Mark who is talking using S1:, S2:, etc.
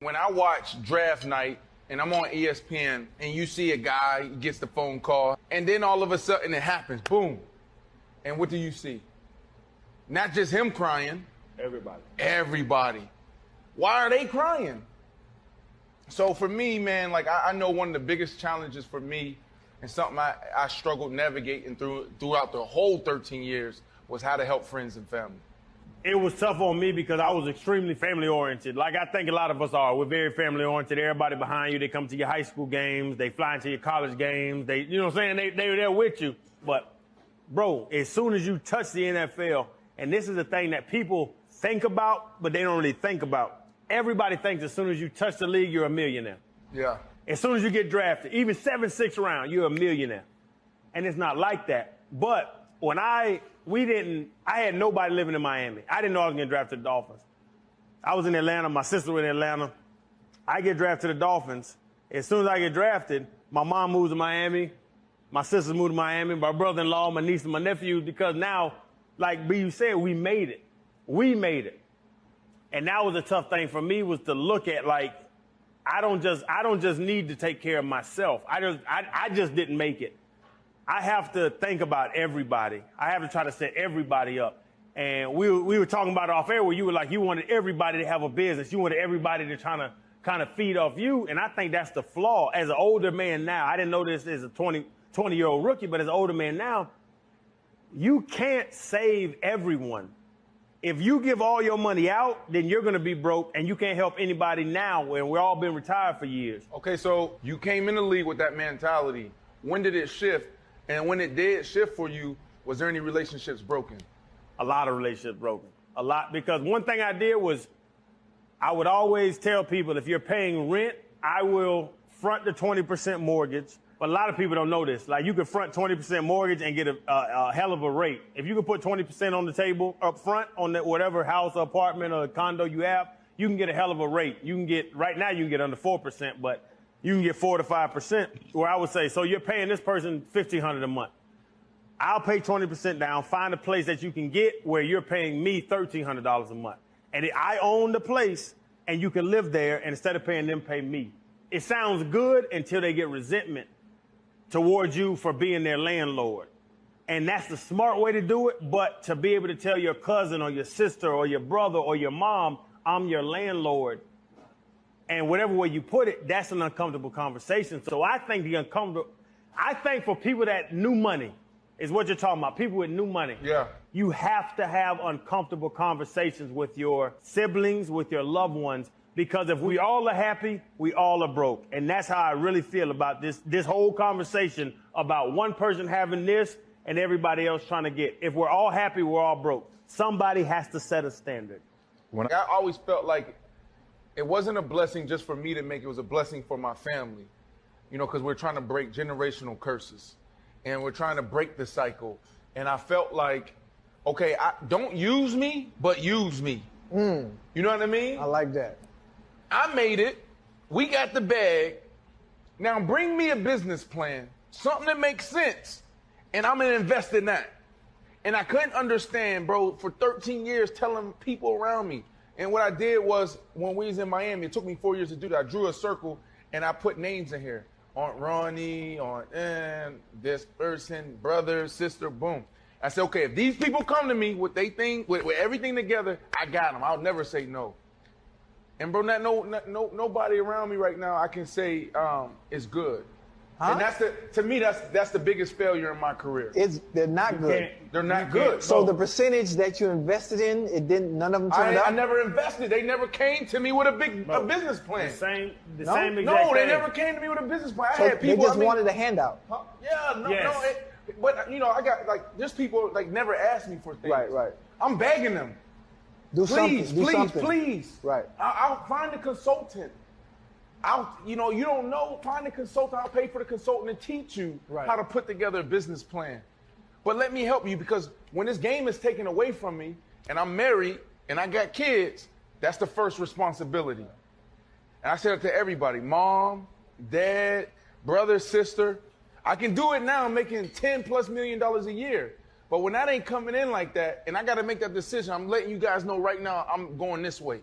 S1: When I watch draft night and I'm on ESPN and you see a guy gets the phone call and then all of a sudden it happens, boom. And what do you see? Not just him crying. Everybody. Why are they crying? So for me, man, like I know one of the biggest challenges for me and something I struggled navigating throughout the whole 13 years was how to help friends and family.
S2: It was tough on me because I was extremely family-oriented. Like I think a lot of us are. We're very family-oriented. Everybody behind you, they come to your high school games. They fly into your college games. They, you know what I'm saying? They're there with you. But, bro, as soon as you touch the NFL, and this is the thing that people think about, but they don't really think about. Everybody thinks as soon as you touch the league, you're a millionaire.
S1: Yeah.
S2: As soon as you get drafted, even 7th, 6th round, you're a millionaire. And it's not like that. But when I had nobody living in Miami. I didn't know I was getting drafted to the Dolphins. I was in Atlanta. My sister was in Atlanta. I get drafted to the Dolphins. As soon as I get drafted, my mom moves to Miami. My sisters moved to Miami. My brother-in-law, my niece, and my nephew, because now, like B, you said, we made it. We made it. And that was a tough thing for me, was to look at, like, I don't just need to take care of myself. I just didn't make it. I have to think about everybody. I have to try to set everybody up. And we were talking about it off air where you were like, you wanted everybody to have a business. You wanted everybody to try to kind of feed off you. And I think that's the flaw. As an older man now, I didn't know this as a 20-year-old rookie, but as an older man now, you can't save everyone. If you give all your money out, then you're going to be broke, and you can't help anybody now, and we've all been retired for years.
S1: Okay, so you came in the league with that mentality. When did it shift? And when it did shift for you, was there any relationships broken?
S2: A lot of relationships broken. A lot, because one thing I did was I would always tell people, if you're paying rent, I will front the 20% mortgage. But a lot of people don't know this. Like, you can front 20% mortgage and get a hell of a rate. If you can put 20% on the table up front on whatever house or apartment or condo you have, you can get a hell of a rate. You can get, right now you can get under 4%, but you can get 4 to 5%, where I would say, so you're paying this person $1,500 a month. I'll pay 20% down, find a place that you can get where you're paying me $1,300 a month. And I own the place, and you can live there, and instead of paying them, pay me. It sounds good until they get resentment towards you for being their landlord. And that's the smart way to do it, but to be able to tell your cousin or your sister or your brother or your mom, I'm your landlord, and whatever way you put it, that's an uncomfortable conversation. So I think for people that new money is what you're talking about, people with new money.
S1: Yeah.
S2: You have to have uncomfortable conversations with your siblings, with your loved ones, because if we all are happy, we all are broke. And that's how I really feel about this whole conversation about one person having this and everybody else trying to get. If we're all happy, we're all broke. Somebody has to set a standard.
S1: I always felt like it wasn't a blessing just for me to make, it was a blessing for my family. You know, because we're trying to break generational curses. And we're trying to break the cycle. And I felt like, okay, don't use me, but use me. You know what I mean?
S3: I like that.
S1: I made it. We got the bag. Now bring me a business plan, something that makes sense, and I'm going to invest in that. And I couldn't understand, bro, for 13 years telling people around me. And what I did was, when we was in Miami, it took me 4 years to do that. I drew a circle, and I put names in here. Aunt Ronnie, Aunt Ann, this person, brother, sister, boom. I said, okay, if these people come to me with they think, with everything together, I got them. I'll never say no. And bro, nobody around me right now I can say is good. Huh? And to me, that's the biggest failure in my career.
S3: They're not good.
S1: They're not good.
S3: So the percentage that you invested in, none of them turned out?
S1: I never invested. They never came to me with a business plan.
S2: The same exact thing.
S1: They never came to me with a business plan. I had people,
S3: they just wanted a handout.
S1: Huh? Yeah, but you know, I got just people never asked me for things.
S3: Right.
S1: I'm begging them. Please.
S3: Right.
S1: I'll find a consultant. You don't know, find a consultant. I'll pay for the consultant to teach you how to put together a business plan. But let me help you, because when this game is taken away from me and I'm married and I got kids, that's the first responsibility. And I said it to everybody, mom, dad, brother, sister. I can do it now, I'm making $10+ million a year. But when that ain't coming in like that, and I got to make that decision, I'm letting you guys know right now I'm going this way.